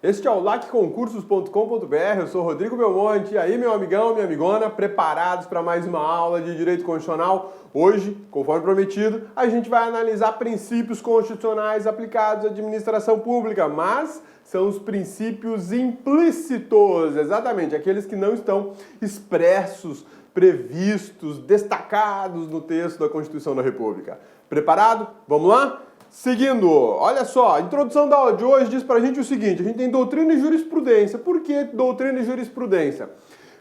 Este é o lacconcursos.com.br, eu sou Rodrigo Belmonte, e aí meu amigão, minha amigona, preparados para mais uma aula de Direito Constitucional? Hoje, conforme prometido, a gente vai analisar princípios constitucionais aplicados à administração pública, mas são os princípios implícitos, exatamente, aqueles que não estão expressos, previstos, destacados no texto da Constituição da República. Preparado? Vamos lá? Seguindo, olha só, a introdução da aula de hoje diz pra gente o seguinte: a gente tem doutrina e jurisprudência. Por que doutrina e jurisprudência?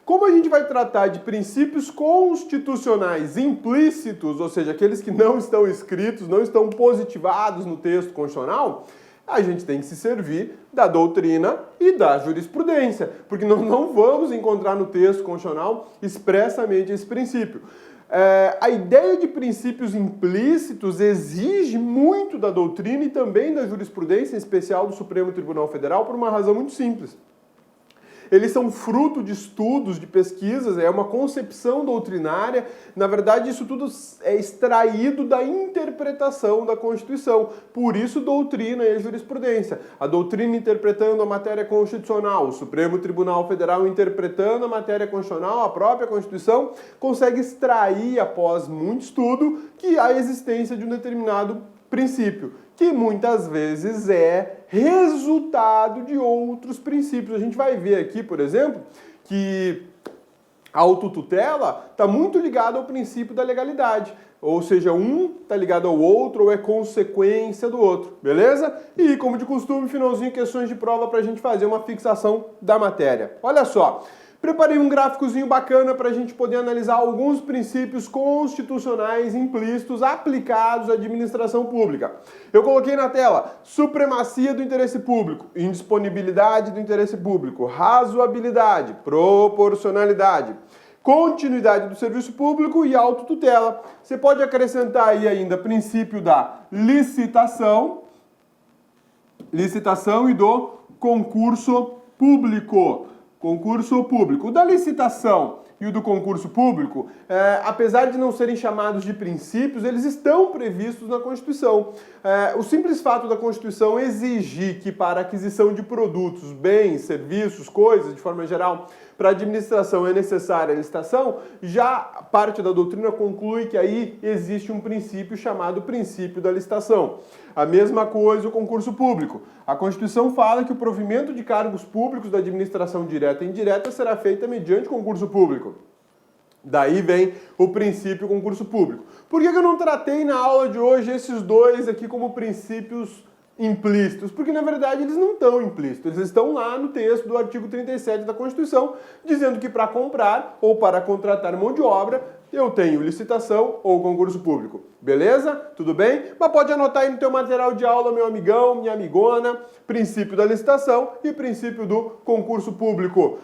Como a gente vai tratar de princípios constitucionais implícitos, ou seja, aqueles que não estão escritos, não estão positivados no texto constitucional, a gente tem que se servir da doutrina e da jurisprudência, porque nós não vamos encontrar no texto constitucional expressamente esse princípio. A ideia de princípios implícitos exige muito da doutrina e também da jurisprudência, em especial do Supremo Tribunal Federal, por uma razão muito simples. Eles são fruto de estudos, de pesquisas, é uma concepção doutrinária. Na verdade, isso tudo é extraído da interpretação da Constituição. Por isso, doutrina e jurisprudência. A doutrina interpretando a matéria constitucional, o Supremo Tribunal Federal interpretando a matéria constitucional, a própria Constituição, consegue extrair, após muito estudo, que há a existência de um determinado princípio, que muitas vezes é resultado de outros princípios. A gente vai ver aqui, por exemplo, que a autotutela está muito ligada ao princípio da legalidade. Ou seja, um está ligado ao outro ou é consequência do outro, beleza? E, como de costume, finalzinho, questões de prova para a gente fazer uma fixação da matéria. Olha só. Preparei um gráficozinho bacana para a gente poder analisar alguns princípios constitucionais implícitos aplicados à administração pública. Eu coloquei na tela supremacia do interesse público, indisponibilidade do interesse público, razoabilidade, proporcionalidade, continuidade do serviço público e autotutela. Você pode acrescentar aí ainda princípio da licitação e do concurso público. Concurso público. O da licitação e o do concurso público, apesar de não serem chamados de princípios, eles estão previstos na Constituição. O simples fato da Constituição exigir que para a aquisição de produtos, bens, serviços, coisas, de forma geral, para a administração é necessária a licitação, já parte da doutrina conclui que aí existe um princípio chamado princípio da licitação. A mesma coisa o concurso público. A Constituição fala que o provimento de cargos públicos da administração direta e indireta será feita mediante concurso público. Daí vem o princípio concurso público. Por que eu não tratei na aula de hoje esses dois aqui como princípios implícitos? Porque, na verdade, eles não estão implícitos. Eles estão lá no texto do artigo 37 da Constituição, dizendo que para comprar ou para contratar mão de obra, eu tenho licitação ou concurso público. Beleza? Tudo bem? Mas pode anotar aí no teu material de aula, meu amigão, minha amigona, princípio da licitação e princípio do concurso público.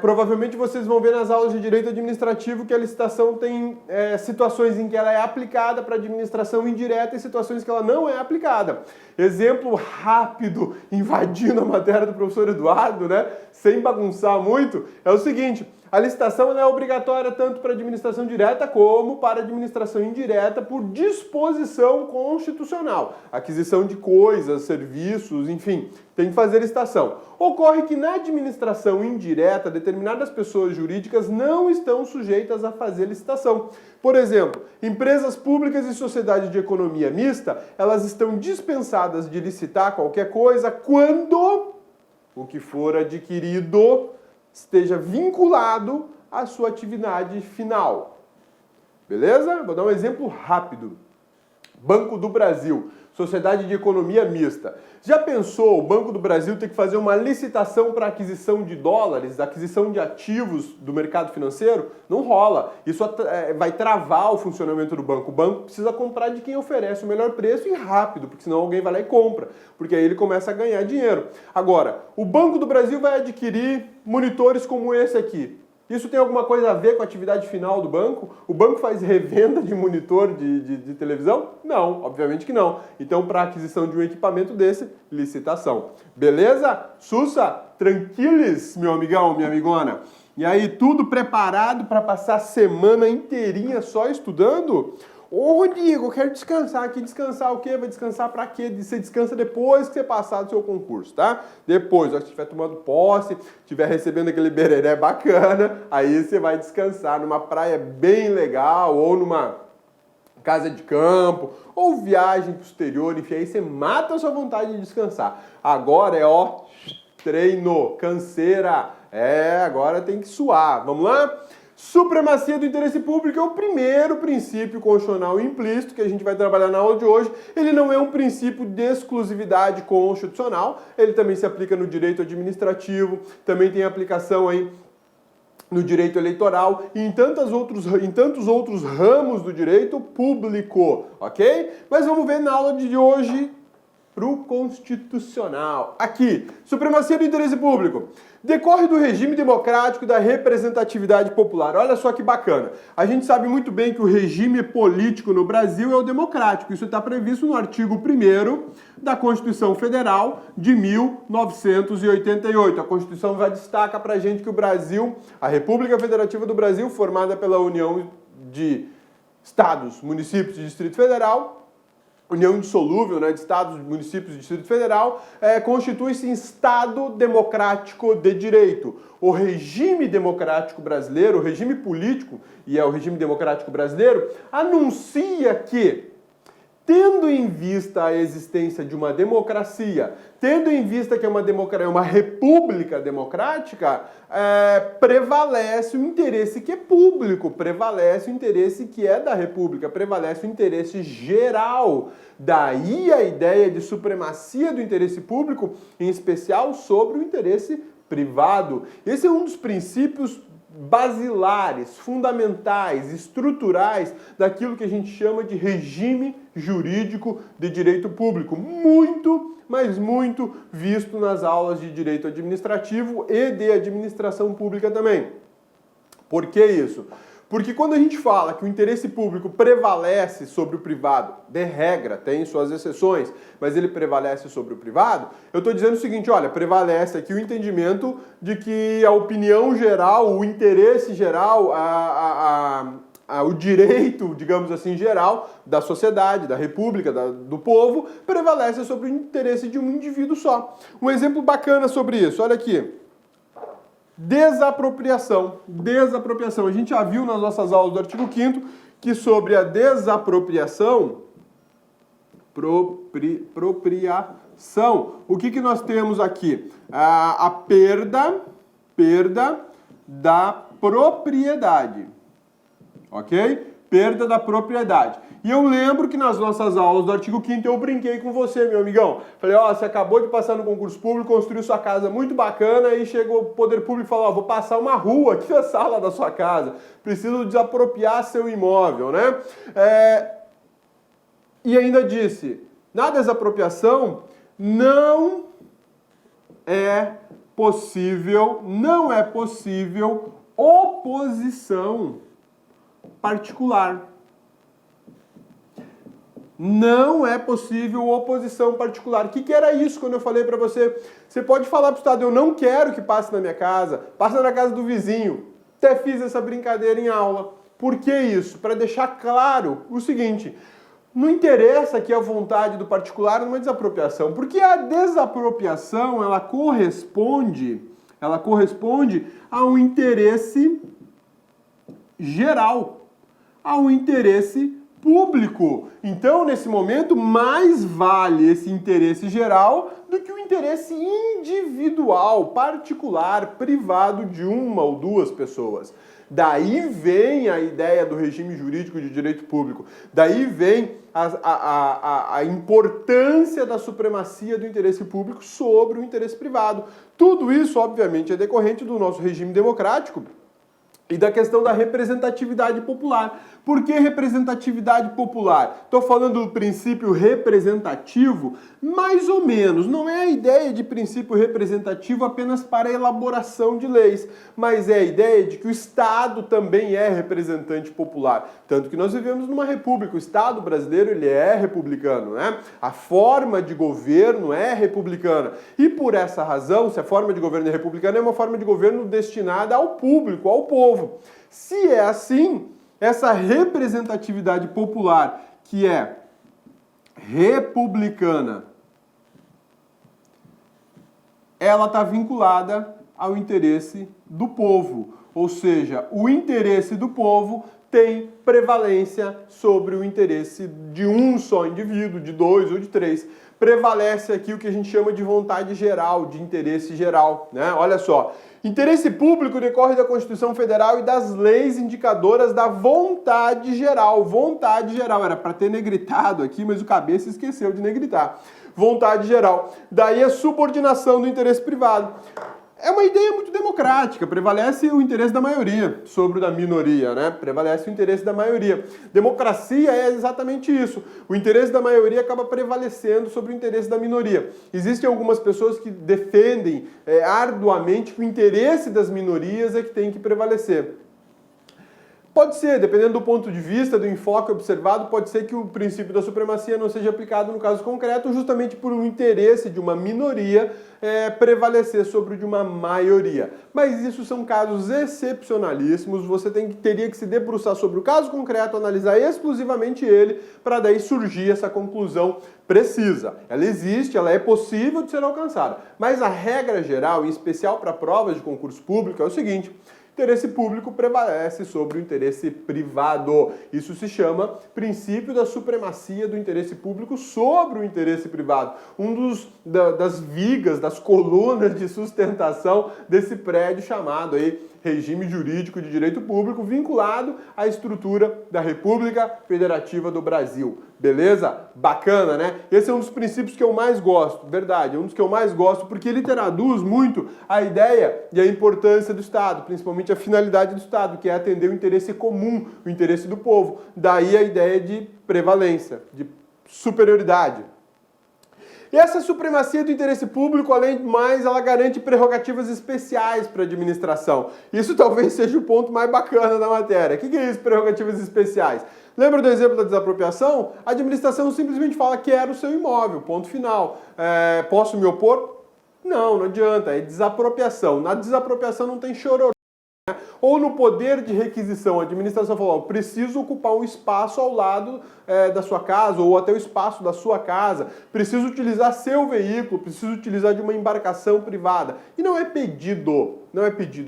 Provavelmente vocês vão ver nas aulas de direito administrativo que a licitação tem situações em que ela é aplicada para administração indireta e situações que ela não é aplicada. Exemplo rápido, invadindo a matéria do professor Eduardo, né? Sem bagunçar muito, é o seguinte: a licitação ela é obrigatória tanto para administração direta como para administração indireta por disposição constitucional. Aquisição de coisas, serviços, enfim, tem que fazer licitação. Ocorre que na administração indireta, determinadas pessoas jurídicas não estão sujeitas a fazer licitação. Por exemplo, empresas públicas e sociedades de economia mista, elas estão dispensadas de licitar qualquer coisa quando o que for adquirido esteja vinculado à sua atividade final. Beleza? Vou dar um exemplo rápido. Banco do Brasil, Sociedade de Economia Mista. Já pensou o Banco do Brasil ter que fazer uma licitação para aquisição de dólares, aquisição de ativos do mercado financeiro? Não rola. Isso vai travar o funcionamento do banco. O banco precisa comprar de quem oferece o melhor preço e rápido, porque senão alguém vai lá e compra, porque aí ele começa a ganhar dinheiro. Agora, o Banco do Brasil vai adquirir monitores como esse aqui. Isso tem alguma coisa a ver com a atividade final do banco? O banco faz revenda de monitor de televisão? Não, obviamente que não. Então, para a aquisição de um equipamento desse, licitação. Beleza? Sussa? Tranquiles, meu amigão, minha amigona? E aí, tudo preparado para passar a semana inteirinha só estudando? Ô, Rodrigo, eu quero descansar aqui. Descansar o quê? Vai descansar pra quê? Você descansa depois que você passar do seu concurso, tá? Depois, ó, se estiver tomando posse, estiver recebendo aquele bereré bacana, aí você vai descansar numa praia bem legal ou numa casa de campo, ou viagem pro exterior, enfim, aí você mata a sua vontade de descansar. Agora é, ó, treino, canseira. Agora tem que suar. Vamos lá? Supremacia do interesse público é o primeiro princípio constitucional implícito que a gente vai trabalhar na aula de hoje. Ele não é um princípio de exclusividade constitucional, ele também se aplica no direito administrativo, também tem aplicação aí no direito eleitoral e em tantos outros ramos do direito público, ok? Mas vamos ver na aula de hoje pro constitucional. Aqui, supremacia do interesse público. Decorre do regime democrático e da representatividade popular. Olha só que bacana. A gente sabe muito bem que o regime político no Brasil é o democrático. Isso está previsto no artigo 1º da Constituição Federal de 1988. A Constituição já destaca pra gente que o Brasil, a República Federativa do Brasil, formada pela União de Estados, Municípios e Distrito Federal, União indissolúvel, né, de Estados, Municípios e Distrito Federal, constitui-se em Estado democrático de direito. O regime democrático brasileiro, o regime político, e é o regime democrático brasileiro, anuncia que, tendo em vista a existência de uma democracia, tendo em vista que é uma república democrática, prevalece o interesse que é público, prevalece o interesse que é da república, prevalece o interesse geral. Daí a ideia de supremacia do interesse público, em especial sobre o interesse privado. Esse é um dos princípios basilares, fundamentais, estruturais daquilo que a gente chama de regime jurídico de direito público. Muito, mas muito visto nas aulas de direito administrativo e de administração pública também. Por que isso? Porque quando a gente fala que o interesse público prevalece sobre o privado, de regra, tem suas exceções, mas ele prevalece sobre o privado, eu estou dizendo o seguinte, olha, prevalece aqui o entendimento de que a opinião geral, o interesse geral, o direito, digamos assim, geral da sociedade, da república, do povo, prevalece sobre o interesse de um indivíduo só. Um exemplo bacana sobre isso, olha aqui. Desapropriação. Desapropriação. A gente já viu nas nossas aulas do artigo 5º que sobre a desapropriação, o que nós temos aqui? A perda da propriedade. Ok? Perda da propriedade. E eu lembro que nas nossas aulas do artigo 5º eu brinquei com você, meu amigão. Falei, ó, você acabou de passar no concurso público, construiu sua casa muito bacana, e chegou o poder público e falou, ó, vou passar uma rua aqui na sala da sua casa. Preciso desapropriar seu imóvel, né? E ainda disse, na desapropriação não é possível oposição particular. Não é possível oposição particular. O que era isso quando eu falei para você? Você pode falar para o Estado, eu não quero que passe na minha casa, passa na casa do vizinho. Até fiz essa brincadeira em aula. Por que isso? Para deixar claro o seguinte, não interessa aqui a vontade do particular numa desapropriação, porque a desapropriação, ela corresponde a um interesse geral, a um interesse público. Então, nesse momento, mais vale esse interesse geral do que o interesse individual, particular, privado de uma ou duas pessoas. Daí vem a ideia do regime jurídico de direito público. Daí vem a importância da supremacia do interesse público sobre o interesse privado. Tudo isso, obviamente, é decorrente do nosso regime democrático e da questão da representatividade popular. Por que representatividade popular? Estou falando do princípio representativo, mais ou menos. Não é a ideia de princípio representativo apenas para a elaboração de leis, mas é a ideia de que o Estado também é representante popular. Tanto que nós vivemos numa república. O Estado brasileiro, ele é republicano, né? A forma de governo é republicana. E por essa razão, se a forma de governo é republicana, é uma forma de governo destinada ao público, ao povo. Se é assim, essa representatividade popular, que é republicana, ela está vinculada ao interesse do povo. Ou seja, o interesse do povo tem prevalência sobre o interesse de um só indivíduo, de dois ou de três. Prevalece aqui o que a gente chama de vontade geral, de interesse geral, né? Olha só, interesse público decorre da Constituição Federal e das leis indicadoras da vontade geral. Vontade geral, era para ter negritado aqui, mas o cabeça esqueceu de negritar. Vontade geral. Daí a subordinação do interesse privado. É uma ideia muito democrática, prevalece o interesse da maioria sobre o da minoria, né? Prevalece o interesse da maioria. Democracia é exatamente isso. O interesse da maioria acaba prevalecendo sobre o interesse da minoria. Existem algumas pessoas que defendem arduamente que o interesse das minorias é que tem que prevalecer. Pode ser, dependendo do ponto de vista, do enfoque observado, pode ser que o princípio da supremacia não seja aplicado no caso concreto, justamente por um interesse de uma minoria prevalecer sobre o de uma maioria. Mas isso são casos excepcionalíssimos, você teria que se debruçar sobre o caso concreto, analisar exclusivamente ele, para daí surgir essa conclusão precisa. Ela existe, ela é possível de ser alcançada. Mas a regra geral, em especial para provas de concurso público, é o seguinte: interesse público prevalece sobre o interesse privado. Isso se chama princípio da supremacia do interesse público sobre o interesse privado. Das vigas, das colunas de sustentação desse prédio chamado aí regime jurídico de direito público, vinculado à estrutura da República Federativa do Brasil. Beleza? Bacana, né? Esse é um dos princípios que eu mais gosto, verdade, é um dos que eu mais gosto, porque ele traduz muito a ideia e a importância do Estado, principalmente a finalidade do Estado, que é atender o interesse comum, o interesse do povo. Daí a ideia de prevalência, de superioridade. E essa supremacia do interesse público, além de mais, ela garante prerrogativas especiais para a administração. Isso talvez seja o ponto mais bacana da matéria. O que é isso, prerrogativas especiais? Lembra do exemplo da desapropriação? A administração simplesmente fala que era o seu imóvel, ponto final. Posso me opor? Não, não adianta, é desapropriação. Na desapropriação não tem chororô. Ou no poder de requisição, a administração falou: preciso ocupar um espaço ao lado da sua casa, ou até o espaço da sua casa, preciso utilizar seu veículo, preciso utilizar de uma embarcação privada. E não é pedido,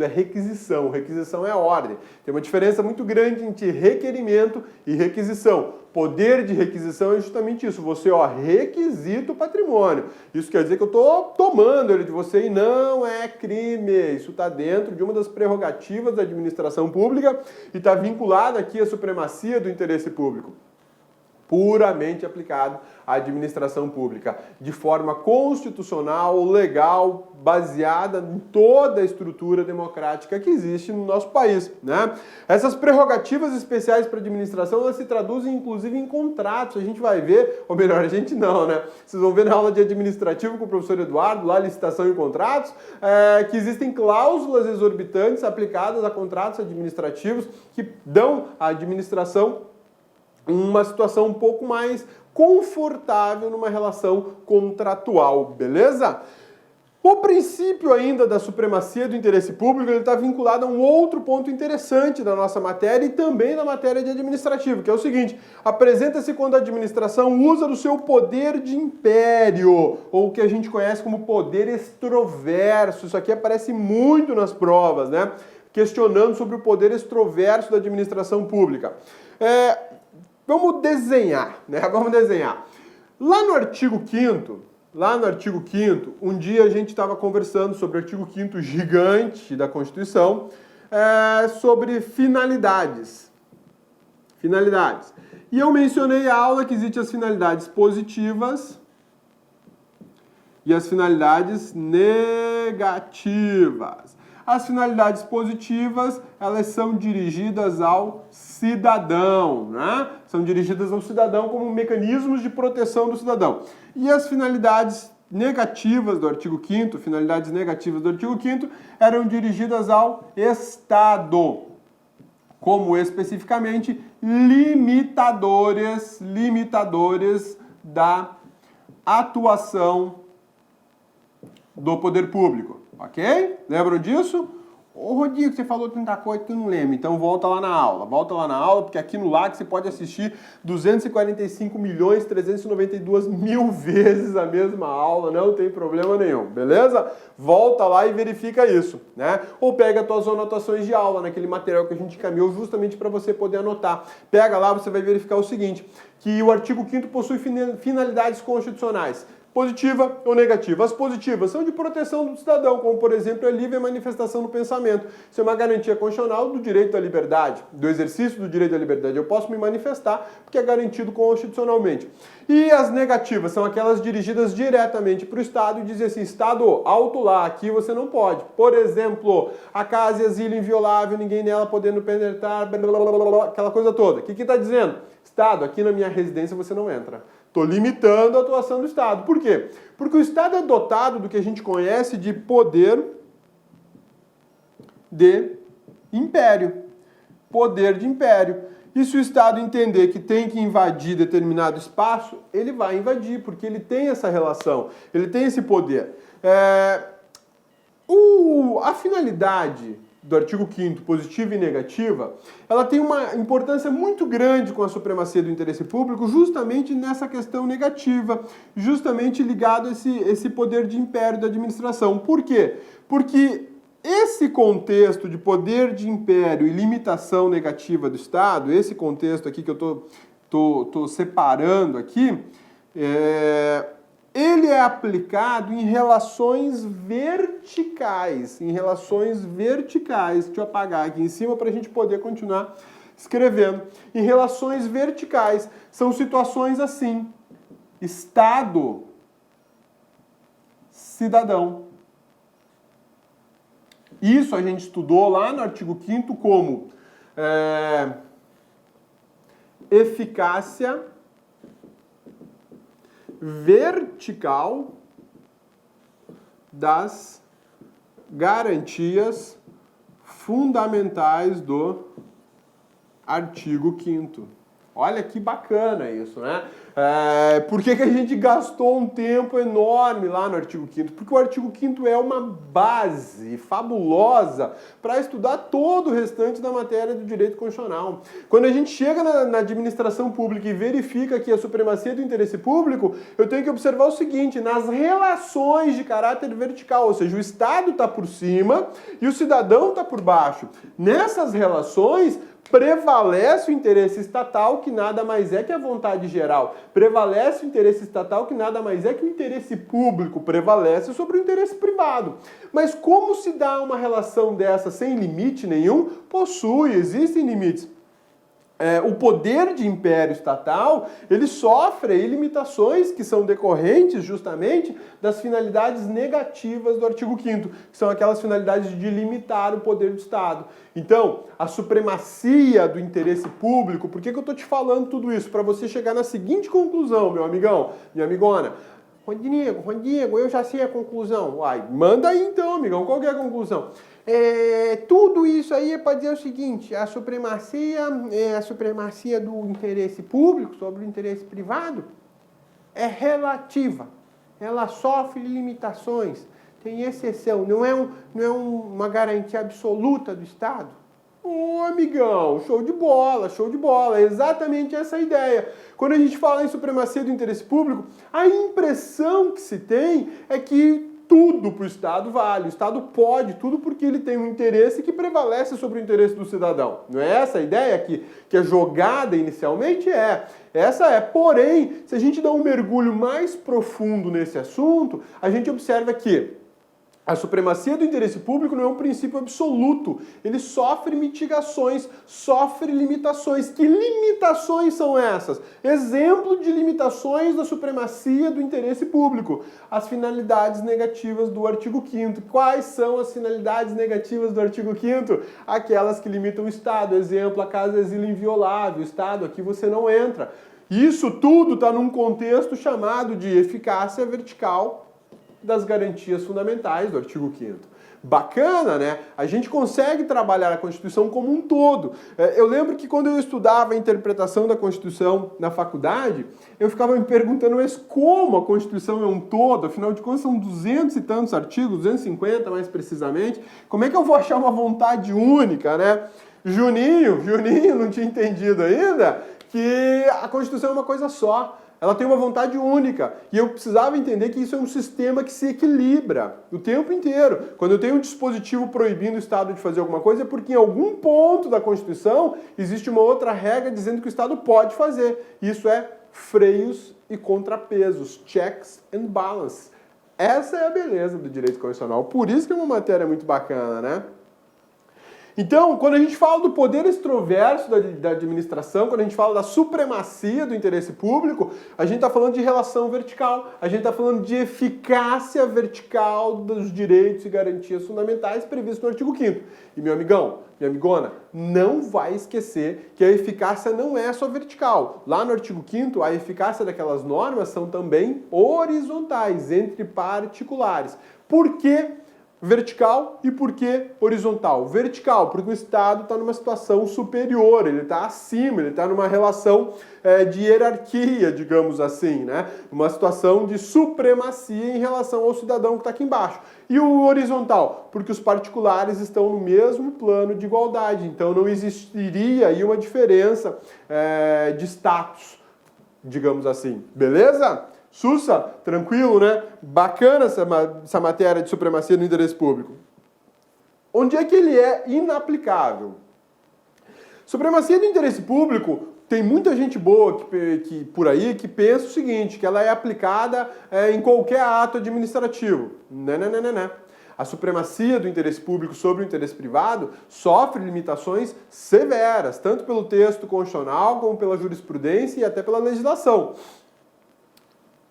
é requisição. Requisição é ordem. Tem uma diferença muito grande entre requerimento e requisição. Poder de requisição é justamente isso, você requisita o patrimônio. Isso quer dizer que eu estou tomando ele de você e não é crime. Isso está dentro de uma das prerrogativas da administração pública e está vinculado aqui à supremacia do interesse público. Puramente aplicado à administração pública, de forma constitucional, legal, baseada em toda a estrutura democrática que existe no nosso país, né? Essas prerrogativas especiais para a administração, elas se traduzem inclusive em contratos. A gente vai ver, ou melhor, a gente não, né? Vocês vão ver na aula de administrativo com o professor Eduardo, lá licitação e contratos, que existem cláusulas exorbitantes aplicadas a contratos administrativos que dão à administração uma situação um pouco mais confortável numa relação contratual, beleza? O princípio ainda da supremacia do interesse público está vinculado a um outro ponto interessante da nossa matéria e também da matéria de administrativo, que é o seguinte: apresenta-se quando a administração usa do seu poder de império, ou o que a gente conhece como poder extroverso. Isso aqui aparece muito nas provas, né? Questionando sobre o poder extroverso da administração pública. Vamos desenhar, né? Vamos desenhar. Lá no artigo 5º, um dia a gente estava conversando sobre o artigo 5º gigante da Constituição, sobre finalidades. Finalidades. E eu mencionei a aula que existem as finalidades positivas e as finalidades negativas. As finalidades positivas, elas são dirigidas ao cidadão, né? São dirigidas ao cidadão como mecanismos de proteção do cidadão. E as finalidades negativas do artigo 5º, finalidades negativas do artigo 5º, eram dirigidas ao Estado, como especificamente limitadores da atuação do poder público. Ok? Lembram disso? Ô Rodrigo, você falou tanta coisa que eu não lembro, então volta lá na aula, porque aqui no LAC você pode assistir 245.392.000 vezes a mesma aula, não tem problema nenhum, beleza? Volta lá e verifica isso, né? Ou pega as tuas anotações de aula, naquele material que a gente encaminhou justamente para você poder anotar. Pega lá, você vai verificar o seguinte, que o artigo 5º possui finalidades constitucionais. Positiva ou negativa? As positivas são de proteção do cidadão, como, por exemplo, a livre manifestação do pensamento. Isso é uma garantia constitucional do direito à liberdade, do exercício do direito à liberdade. Eu posso me manifestar porque é garantido constitucionalmente. E as negativas são aquelas dirigidas diretamente para o Estado e dizem assim, Estado, alto lá, aqui você não pode. Por exemplo, a casa e asilo inviolável, ninguém nela podendo penetrar, blá, blá, blá, blá, aquela coisa toda. O que está dizendo? Estado, aqui na minha residência você não entra. Estou limitando a atuação do Estado. Por quê? Porque o Estado é dotado do que a gente conhece de poder de império. Poder de império. E se o Estado entender que tem que invadir determinado espaço, ele vai invadir, porque ele tem essa relação, ele tem esse poder. A finalidade do artigo 5º, positiva e negativa, ela tem uma importância muito grande com a supremacia do interesse público, justamente nessa questão negativa, justamente ligado a esse poder de império da administração. Por quê? Porque esse contexto de poder de império e limitação negativa do Estado, esse contexto aqui que eu tô separando aqui, ele é aplicado em relações verticais. Deixa eu apagar aqui em cima para a gente poder continuar escrevendo. Em relações verticais, são situações assim. Estado, cidadão. Isso a gente estudou lá no artigo 5º como eficácia vertical das garantias fundamentais do artigo 5º. Olha que bacana isso, né? Por que a gente gastou um tempo enorme lá no artigo 5º? Porque o artigo 5º é uma base fabulosa para estudar todo o restante da matéria do direito constitucional. Quando a gente chega na administração pública e verifica que a supremacia do interesse público, eu tenho que observar o seguinte, nas relações de caráter vertical, ou seja, o Estado está por cima e o cidadão está por baixo. Nessas relações, prevalece o interesse estatal, que nada mais é que a vontade geral. Prevalece o interesse estatal, que nada mais é que o interesse público prevalece sobre o interesse privado. Mas como se dá uma relação dessa sem limite nenhum? Existem limites. O poder de império estatal, ele sofre limitações que são decorrentes justamente das finalidades negativas do artigo 5º, que são aquelas finalidades de limitar o poder do Estado. Então, a supremacia do interesse público, por que eu estou te falando tudo isso? Para você chegar na seguinte conclusão, meu amigão, minha amigona. Rodrigo, eu já sei a conclusão. Uai, manda aí então, amigão, qual que é a conclusão? Tudo isso aí é para dizer o seguinte, a supremacia do interesse público sobre o interesse privado é relativa. Ela sofre limitações, tem exceção, não é uma garantia absoluta do Estado. Ô, amigão, show de bola, é exatamente essa a ideia. Quando a gente fala em supremacia do interesse público, a impressão que se tem é que tudo para o Estado vale. O Estado pode tudo porque ele tem um interesse que prevalece sobre o interesse do cidadão. Não é essa a ideia que é jogada inicialmente? Essa é. Porém, se a gente dá um mergulho mais profundo nesse assunto, a gente observa que a supremacia do interesse público não é um princípio absoluto. Ele sofre mitigações, sofre limitações. Que limitações são essas? Exemplo de limitações da supremacia do interesse público. As finalidades negativas do artigo 5º. Quais são as finalidades negativas do artigo 5º? Aquelas que limitam o Estado. Exemplo, a casa é asilo inviolável. O Estado, aqui você não entra. Isso tudo está num contexto chamado de eficácia vertical das garantias fundamentais do artigo 5º. Bacana, né? A gente consegue trabalhar a Constituição como um todo. Eu lembro que quando eu estudava a interpretação da Constituição na faculdade, eu ficava me perguntando, mas como a Constituição é um todo? Afinal de contas, são 200 e tantos artigos, 250 mais precisamente. Como é que eu vou achar uma vontade única, né? Juninho não tinha entendido ainda que a Constituição é uma coisa só. Ela tem uma vontade única. E eu precisava entender que isso é um sistema que se equilibra o tempo inteiro. Quando eu tenho um dispositivo proibindo o Estado de fazer alguma coisa, é porque em algum ponto da Constituição existe uma outra regra dizendo que o Estado pode fazer. Isso é freios e contrapesos, checks and balances. Essa é a beleza do direito constitucional. Por isso que é uma matéria muito bacana, né? Então, quando a gente fala do poder extroverso da administração, quando a gente fala da supremacia do interesse público, a gente está falando de relação vertical, a gente está falando de eficácia vertical dos direitos e garantias fundamentais previstos no artigo 5º. E meu amigão, minha amigona, não vai esquecer que a eficácia não é só vertical. Lá no artigo 5º, a eficácia daquelas normas são também horizontais, entre particulares. Por quê? Vertical e por que horizontal? Vertical, porque o Estado está numa situação superior, ele está acima, ele está numa relação de hierarquia, digamos assim, né? Uma situação de supremacia em relação ao cidadão que está aqui embaixo. E o horizontal, porque os particulares estão no mesmo plano de igualdade, então não existiria aí uma diferença de status, digamos assim, beleza? Sussa, tranquilo, né? Bacana essa matéria de supremacia do interesse público. Onde é que ele é inaplicável? Supremacia do interesse público, tem muita gente boa que por aí que pensa o seguinte, que ela é aplicada em qualquer ato administrativo. Não. A supremacia do interesse público sobre o interesse privado sofre limitações severas, tanto pelo texto constitucional, como pela jurisprudência e até pela legislação.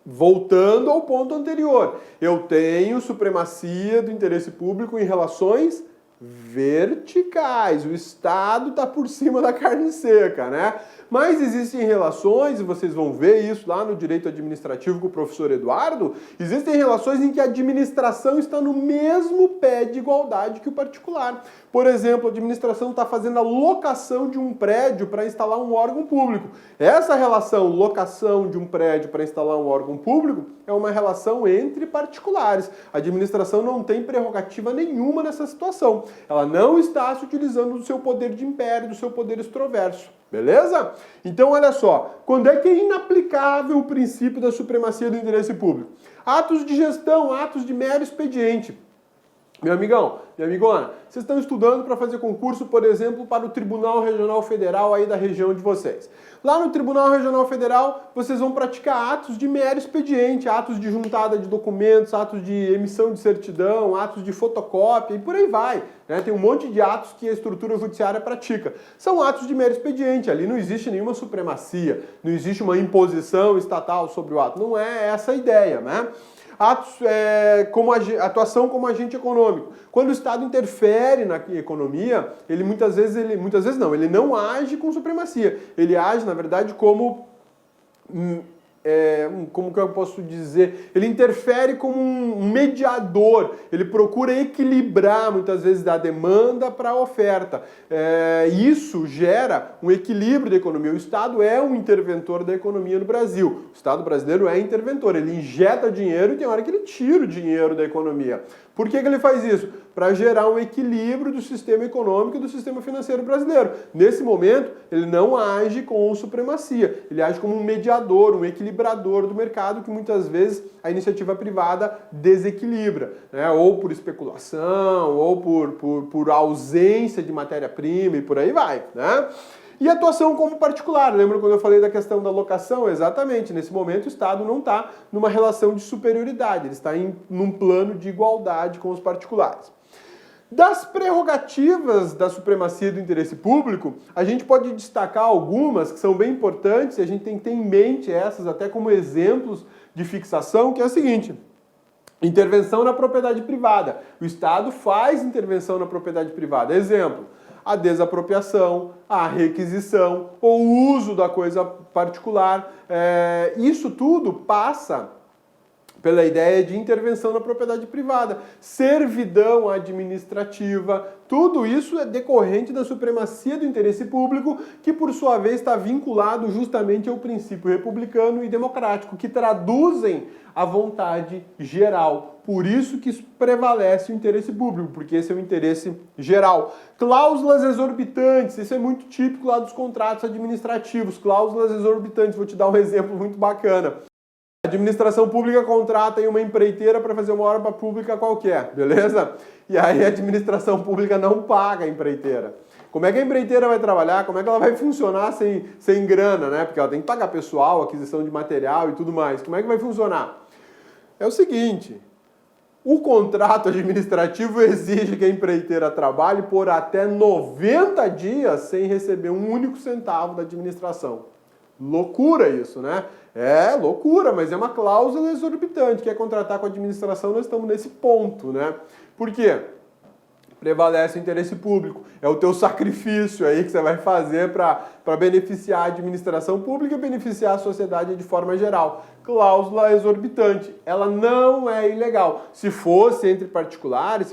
Voltando ao ponto anterior, eu tenho supremacia do interesse público em relações verticais. O Estado está por cima da carne seca, né? Mas existem relações, e vocês vão ver isso lá no direito administrativo com o professor Eduardo, existem relações em que a administração está no mesmo pé de igualdade que o particular. Por exemplo, a administração está fazendo a locação de um prédio para instalar um órgão público. Essa relação, locação de um prédio para instalar um órgão público, é uma relação entre particulares. A administração não tem prerrogativa nenhuma nessa situação. Ela não está se utilizando do seu poder de império, do seu poder extroverso. Beleza? Então, olha só, quando é que é inaplicável o princípio da supremacia do interesse público? Atos de gestão, atos de mero expediente. Meu amigão, minha amigona, vocês estão estudando para fazer concurso, por exemplo, para o Tribunal Regional Federal aí da região de vocês. Lá no Tribunal Regional Federal, vocês vão praticar atos de mero expediente, atos de juntada de documentos, atos de emissão de certidão, atos de fotocópia e por aí vai. Né? Tem um monte de atos que a estrutura judiciária pratica. São atos de mero expediente, ali não existe nenhuma supremacia, não existe uma imposição estatal sobre o ato. Não é essa a ideia, né? Atos como atuação como agente econômico. Quando o Estado interfere na economia, ele muitas vezes ele não age com supremacia. Ele age, na verdade, como que eu posso dizer? Ele interfere como um mediador. Ele procura equilibrar, muitas vezes, da demanda para a oferta. Isso gera um equilíbrio da economia. O Estado é um interventor da economia no Brasil. O Estado brasileiro é interventor. Ele injeta dinheiro e tem hora que ele tira o dinheiro da economia. Por que ele faz isso? Para gerar um equilíbrio do sistema econômico e do sistema financeiro brasileiro. Nesse momento, ele não age com supremacia. Ele age como um mediador, um equilibrador do mercado que muitas vezes a iniciativa privada desequilibra, né? Ou por especulação, ou por ausência de matéria-prima e por aí vai, né? E atuação como particular, lembra quando eu falei da questão da locação? Exatamente, nesse momento o Estado não está numa relação de superioridade, ele está num plano de igualdade com os particulares. Das prerrogativas da supremacia do interesse público, a gente pode destacar algumas que são bem importantes e a gente tem que ter em mente essas até como exemplos de fixação, que é a seguinte: intervenção na propriedade privada. O Estado faz intervenção na propriedade privada. Exemplo: a desapropriação, a requisição, ou o uso da coisa particular. Isso tudo passa pela ideia de intervenção na propriedade privada, servidão administrativa, tudo isso é decorrente da supremacia do interesse público, que por sua vez está vinculado justamente ao princípio republicano e democrático, que traduzem a vontade geral. Por isso que prevalece o interesse público, porque esse é o interesse geral. Cláusulas exorbitantes, isso é muito típico lá dos contratos administrativos, cláusulas exorbitantes, vou te dar um exemplo muito bacana. A administração pública contrata aí uma empreiteira para fazer uma obra pública qualquer, beleza? E aí a administração pública não paga a empreiteira. Como é que a empreiteira vai trabalhar? Como é que ela vai funcionar sem grana, né? Porque ela tem que pagar pessoal, aquisição de material e tudo mais. Como é que vai funcionar? É o seguinte, o contrato administrativo exige que a empreiteira trabalhe por até 90 dias sem receber um único centavo da administração. Loucura isso, né? É loucura, mas é uma cláusula exorbitante. Quer contratar com a administração, nós estamos nesse ponto, né? Por quê? Prevalece o interesse público. É o teu sacrifício aí que você vai fazer para beneficiar a administração pública e beneficiar a sociedade de forma geral. Cláusula exorbitante. Ela não é ilegal. Se fosse entre particulares,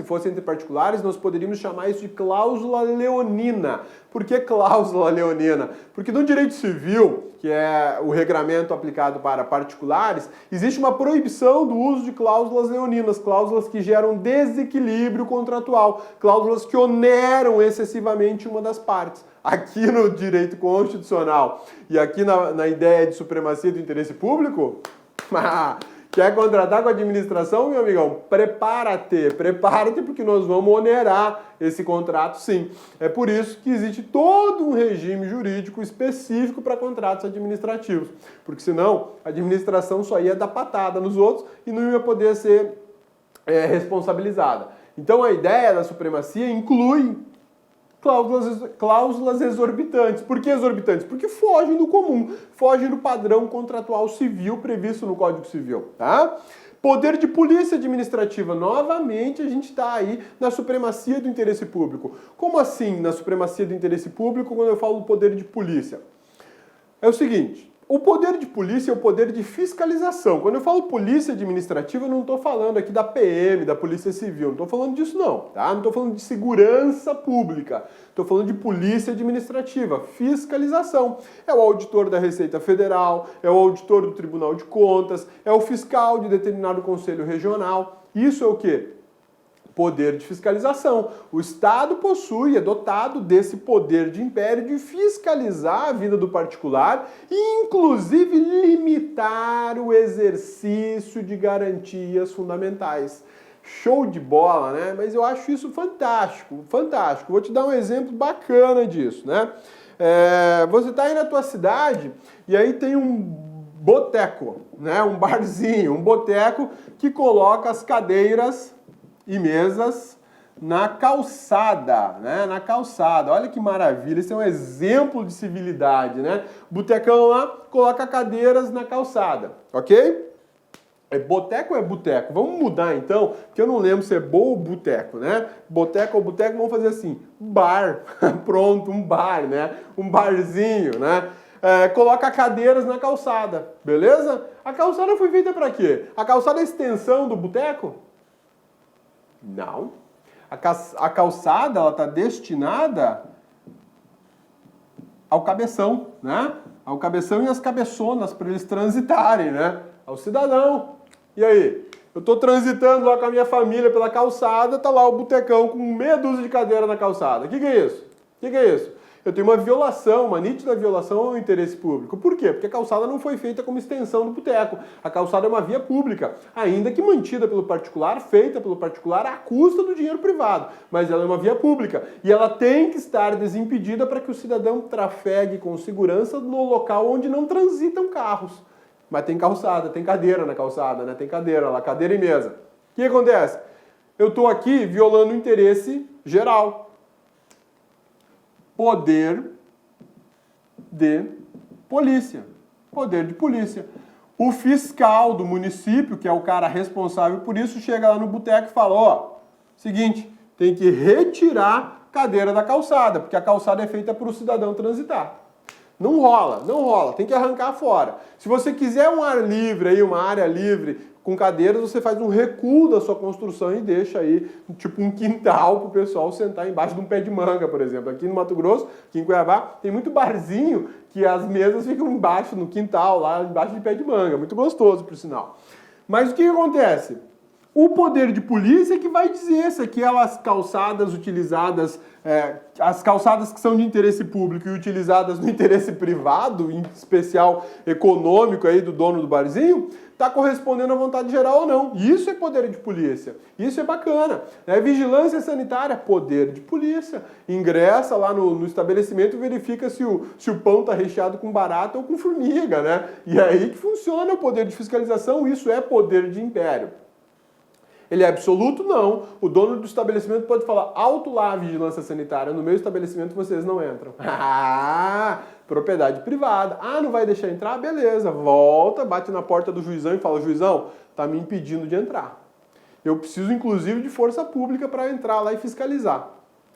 nós poderíamos chamar isso de cláusula leonina. Por que cláusula leonina? Porque no direito civil, que é o regramento aplicado para particulares, existe uma proibição do uso de cláusulas leoninas, cláusulas que geram desequilíbrio contratual, cláusulas que oneram excessivamente uma das partes. Aqui no direito constitucional e aqui na ideia de supremacia do interesse público, quer contratar com a administração, meu amigão? Prepara-te porque nós vamos onerar esse contrato sim. É por isso que existe todo um regime jurídico específico para contratos administrativos, porque senão a administração só ia dar patada nos outros e não ia poder ser responsabilizada. Então a ideia da supremacia inclui cláusulas exorbitantes. Por que exorbitantes? Porque fogem do comum, fogem do padrão contratual civil previsto no Código Civil, tá? Poder de polícia administrativa. Novamente, a gente está aí na supremacia do interesse público. Como assim na supremacia do interesse público quando eu falo do poder de polícia? É o seguinte, o poder de polícia é o poder de fiscalização. Quando eu falo polícia administrativa, eu não estou falando aqui da PM, da Polícia Civil, não estou falando disso não, tá? Não estou falando de segurança pública, estou falando de polícia administrativa, fiscalização. É o auditor da Receita Federal, é o auditor do Tribunal de Contas, é o fiscal de determinado conselho regional. Isso é o quê? Poder de fiscalização. O Estado possui, é dotado desse poder de império de fiscalizar a vida do particular e, inclusive, limitar o exercício de garantias fundamentais. Show de bola, né? Mas eu acho isso fantástico, fantástico. Vou te dar um exemplo bacana disso, né? Você está aí na tua cidade e aí tem um boteco, né? Um barzinho, um boteco que coloca as cadeiras e mesas na calçada, né? Na calçada. Olha que maravilha, esse é um exemplo de civilidade, né? Botecão lá, coloca cadeiras na calçada, ok? É boteco ou é boteco? Vamos mudar então, porque eu não lembro se é bo ou boteco, né? Boteco ou boteco, vamos fazer assim, bar. Pronto, um bar, né? Um barzinho, né? Coloca cadeiras na calçada, beleza? A calçada foi feita para quê? A calçada é extensão do boteco? Não. A calçada, ela está destinada ao cabeção, né? Ao cabeção e às cabeçonas, para eles transitarem, né? Ao cidadão. E aí? Eu estou transitando lá com a minha família pela calçada, tá lá o botecão com meia dúzia de cadeira na calçada. O que é isso? O que é isso? Eu tenho uma violação, uma nítida violação ao interesse público. Por quê? Porque a calçada não foi feita como extensão do boteco. A calçada é uma via pública, ainda que mantida pelo particular, feita pelo particular à custa do dinheiro privado. Mas ela é uma via pública e ela tem que estar desimpedida para que o cidadão trafegue com segurança no local onde não transitam carros. Mas tem calçada, tem cadeira na calçada, né? Tem cadeira lá, cadeira e mesa. O que acontece? Eu estou aqui violando o interesse geral. Poder de polícia. Poder de polícia. O fiscal do município, que é o cara responsável por isso, chega lá no boteco e fala, ó, seguinte, tem que retirar cadeira da calçada, porque a calçada é feita para o cidadão transitar. Não rola, não rola, tem que arrancar fora. Se você quiser um ar livre aí, uma área livre, com cadeiras, você faz um recuo da sua construção e deixa aí, tipo, um quintal para o pessoal sentar embaixo de um pé de manga, por exemplo. Aqui no Mato Grosso, aqui em Cuiabá, tem muito barzinho que as mesas ficam embaixo, no quintal, lá embaixo de pé de manga. Muito gostoso, por sinal. Mas o que acontece? O poder de polícia é que vai dizer se aquelas calçadas utilizadas, as calçadas que são de interesse público e utilizadas no interesse privado, em especial econômico aí do dono do barzinho, está correspondendo à vontade geral ou não. Isso é poder de polícia. Isso é bacana. Vigilância sanitária, poder de polícia. Ingressa lá no estabelecimento e verifica se o pão está recheado com barata ou com formiga, né? E aí que funciona o poder de fiscalização, isso é poder de império. Ele é absoluto? Não. O dono do estabelecimento pode falar, alto lá a vigilância sanitária, no meu estabelecimento vocês não entram. Ah, propriedade privada. Ah, não vai deixar entrar? Beleza, volta, bate na porta do juizão e fala, juizão, tá me impedindo de entrar. Eu preciso, inclusive, de força pública para entrar lá e fiscalizar.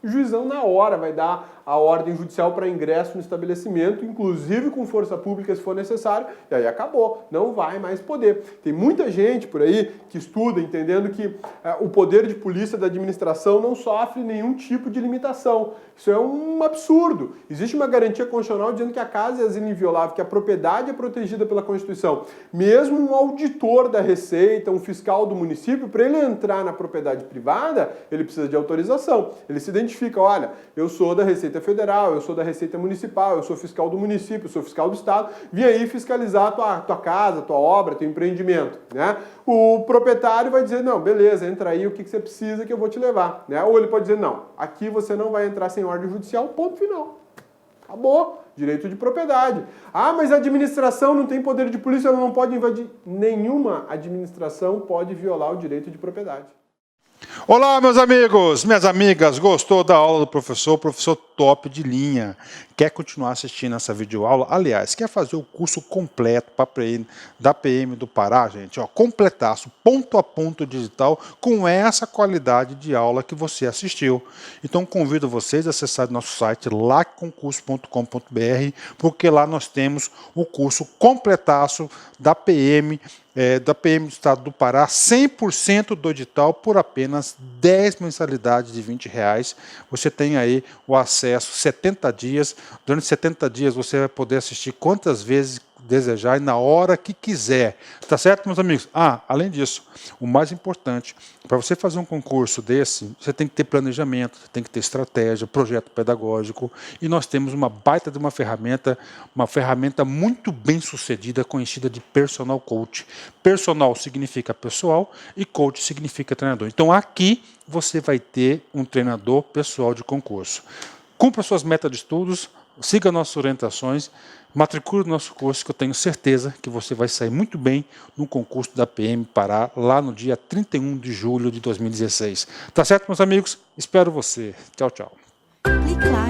O juizão, na hora, vai dar a ordem judicial para ingresso no estabelecimento, inclusive com força pública se for necessário, e aí acabou, não vai mais poder. Tem muita gente por aí que estuda entendendo que o poder de polícia da administração não sofre nenhum tipo de limitação. Isso é um absurdo. Existe uma garantia constitucional dizendo que a casa é asilo inviolável, que a propriedade é protegida pela Constituição. Mesmo um auditor da Receita, um fiscal do município, para ele entrar na propriedade privada, ele precisa de autorização. Ele se identifica, olha, eu sou da Receita Federal, eu sou da Receita Municipal, eu sou fiscal do município, eu sou fiscal do Estado, vim aí fiscalizar a tua casa, a tua obra, teu empreendimento, né? O proprietário vai dizer, não, beleza, entra aí, o que você precisa que eu vou te levar, né? Ou ele pode dizer, não, aqui você não vai entrar sem ordem judicial, ponto final. Acabou. Direito de propriedade. Ah, mas a administração não tem poder de polícia, ela não pode invadir. Nenhuma administração pode violar o direito de propriedade. Olá, meus amigos, minhas amigas, gostou da aula do professor? Professor top de linha. Quer continuar assistindo essa videoaula? Aliás, quer fazer o curso completo da PM do Pará, gente? Ó, completaço, ponto a ponto digital, com essa qualidade de aula que você assistiu. Então, convido vocês a acessar nosso site lacconcurso.com.br, porque lá nós temos o curso completaço da PM do Estado do Pará, 100% do edital, por apenas 10 mensalidades de R$20. Você tem aí o acesso 70 dias. Durante 70 dias você vai poder assistir quantas vezes desejar e na hora que quiser. Tá certo, meus amigos? Ah, além disso, o mais importante, para você fazer um concurso desse, você tem que ter planejamento, você tem que ter estratégia, projeto pedagógico, e nós temos uma baita de uma ferramenta muito bem sucedida, conhecida de Personal Coach. Personal significa pessoal e coach significa treinador. Então aqui você vai ter um treinador pessoal de concurso. Cumpra suas metas de estudos, siga nossas orientações, matricule no nosso curso, que eu tenho certeza que você vai sair muito bem no concurso da PM Pará, lá no dia 31 de julho de 2016. Tá certo, meus amigos? Espero você. Tchau, tchau. Clique lá.